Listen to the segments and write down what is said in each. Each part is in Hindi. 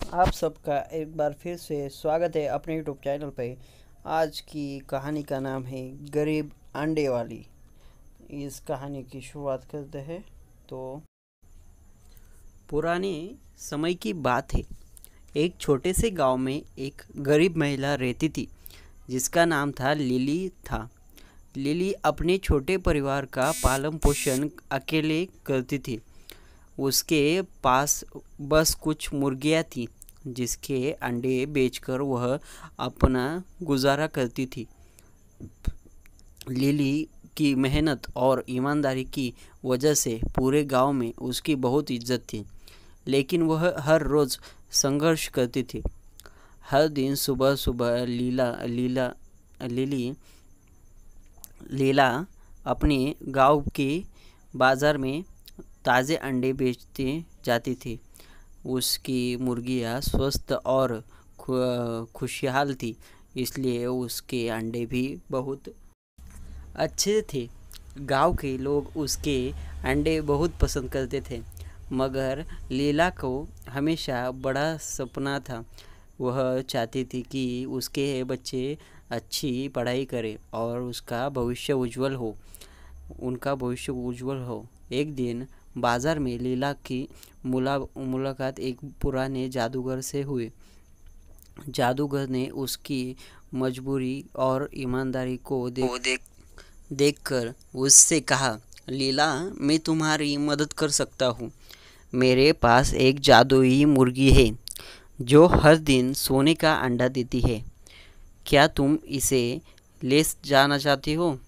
आप सबका एक बार फिर से स्वागत है अपने यूट्यूब चैनल पे। आज की कहानी का नाम है गरीब अंडे वाली। इस कहानी की शुरुआत करते हैं। तो पुराने समय की बात है। एक छोटे से गांव में एक गरीब महिला रहती थी जिसका नाम था लिली था। लिली अपने छोटे परिवार का पालन पोषण अकेले करती थी। उसके पास बस कुछ मुर्गियाँ थीं जिसके अंडे बेचकर वह अपना गुजारा करती थी। लिली की मेहनत और ईमानदारी की वजह से पूरे गांव में उसकी बहुत इज्जत थी, लेकिन वह हर रोज़ संघर्ष करती थी। हर दिन सुबह सुबह लीला लीला लिली लीला अपने गांव के बाज़ार में ताज़े अंडे बेचते जाती थी। उसकी मुर्गियाँ स्वस्थ और खुशहाल थी, इसलिए उसके अंडे भी बहुत अच्छे थे। गांव के लोग उसके अंडे बहुत पसंद करते थे, मगर लीला को हमेशा बड़ा सपना था। वह चाहती थी कि उसके बच्चे अच्छी पढ़ाई करें और उनका भविष्य उज्जवल हो। एक दिन बाजार में लीला की मुलाकात एक पुराने जादूगर से हुई। जादूगर ने उसकी मजबूरी और ईमानदारी को देखकर उससे कहा, लीला, मैं तुम्हारी मदद कर सकता हूँ। मेरे पास एक जादुई मुर्गी है जो हर दिन सोने का अंडा देती है। क्या तुम इसे ले जाना चाहती हो?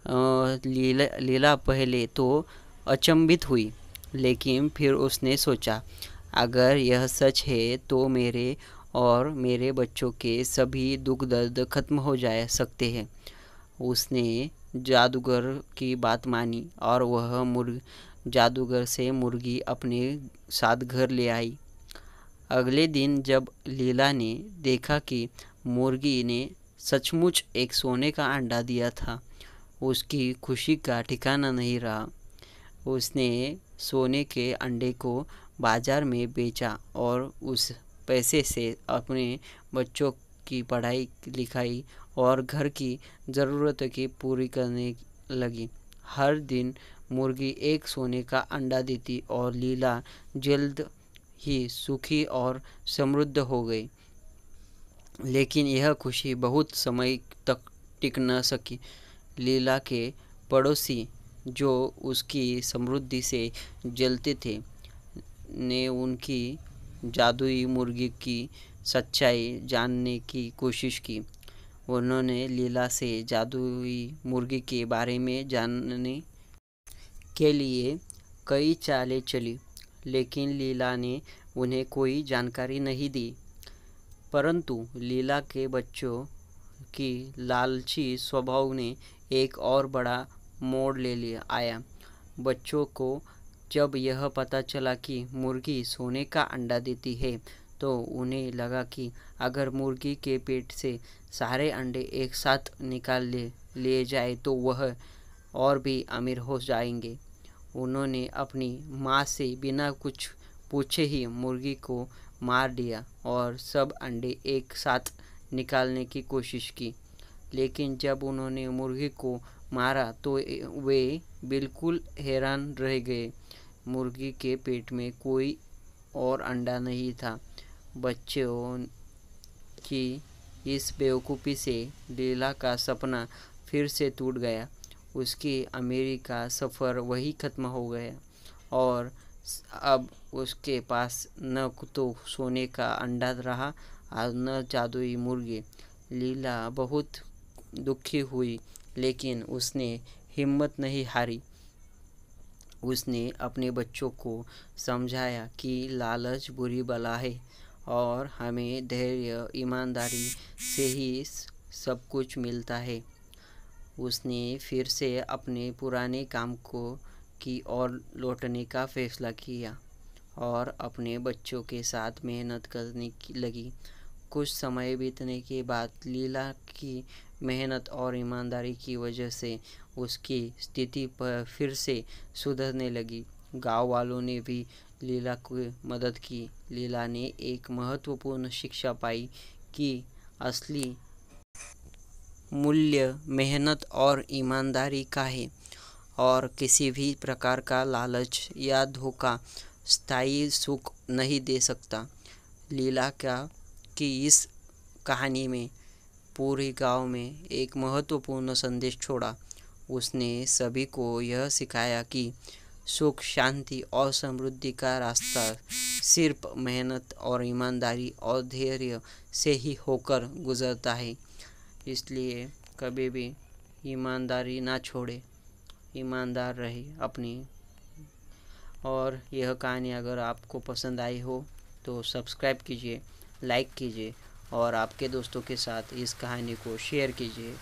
लीला पहले तो अचंभित हुई, लेकिन फिर उसने सोचा, अगर यह सच है तो मेरे और मेरे बच्चों के सभी दुख दर्द खत्म हो जा सकते हैं। उसने जादूगर की बात मानी और वह जादूगर से मुर्गी अपने साथ घर ले आई। अगले दिन जब लीला ने देखा कि मुर्गी ने सचमुच एक सोने का अंडा दिया था, उसकी खुशी का ठिकाना नहीं रहा। उसने सोने के अंडे को बाजार में बेचा और उस पैसे से अपने बच्चों की पढ़ाई लिखाई और घर की ज़रूरत की पूरी करने लगी। हर दिन मुर्गी एक सोने का अंडा देती और लीला जल्द ही सुखी और समृद्ध हो गई। लेकिन यह खुशी बहुत समय तक टिक न सकी। लीला के पड़ोसी, जो उसकी समृद्धि से जलते थे, ने उनकी जादुई मुर्गी की सच्चाई जानने की कोशिश की। उन्होंने लीला से जादुई मुर्गी के बारे में जानने के लिए कई चालें चली, लेकिन लीला ने उन्हें कोई जानकारी नहीं दी। परंतु लीला के बच्चों की लालची स्वभाव ने एक और बड़ा मोड़ ले लिया आया। बच्चों को जब यह पता चला कि मुर्गी सोने का अंडा देती है, तो उन्हें लगा कि अगर मुर्गी के पेट से सारे अंडे एक साथ निकाल लिए जाए तो वह और भी अमीर हो जाएंगे। उन्होंने अपनी माँ से बिना कुछ पूछे ही मुर्गी को मार दिया और सब अंडे एक साथ निकालने की कोशिश की। लेकिन जब उन्होंने मुर्गी को मारा तो वे बिल्कुल हैरान रह गए। मुर्गी के पेट में कोई और अंडा नहीं था। बच्चों की इस बेवकूफ़ी से लीला का सपना फिर से टूट गया। उसकी अमीरी का सफ़र वही ख़त्म हो गया और अब उसके पास न तो सोने का अंडा रहा और न जादुई मुर्गी। लीला बहुत दुखी हुई, लेकिन उसने हिम्मत नहीं हारी। उसने अपने बच्चों को समझाया कि लालच बुरी बला है और हमें धैर्य ईमानदारी से ही सब कुछ मिलता है। उसने फिर से अपने पुराने काम की ओर लौटने का फैसला किया और अपने बच्चों के साथ मेहनत करने लगी। कुछ समय बीतने के बाद लीला की मेहनत और ईमानदारी की वजह से उसकी स्थिति पर फिर से सुधरने लगी। गांव वालों ने भी लीला की मदद की। लीला ने एक महत्वपूर्ण शिक्षा पाई कि असली मूल्य मेहनत और ईमानदारी का है और किसी भी प्रकार का लालच या धोखा स्थायी सुख नहीं दे सकता। लीला का कि इस कहानी में पूरे गांव में एक महत्वपूर्ण संदेश छोड़ा। उसने सभी को यह सिखाया कि सुख, शांति और समृद्धि का रास्ता सिर्फ मेहनत और ईमानदारी और धैर्य से ही होकर गुजरता है। इसलिए कभी भी ईमानदारी ना छोड़े, ईमानदार रहे अपनी। और यह कहानी अगर आपको पसंद आई हो तो सब्सक्राइब कीजिए, लाइक कीजिए और आपके दोस्तों के साथ इस कहानी को शेयर कीजिए।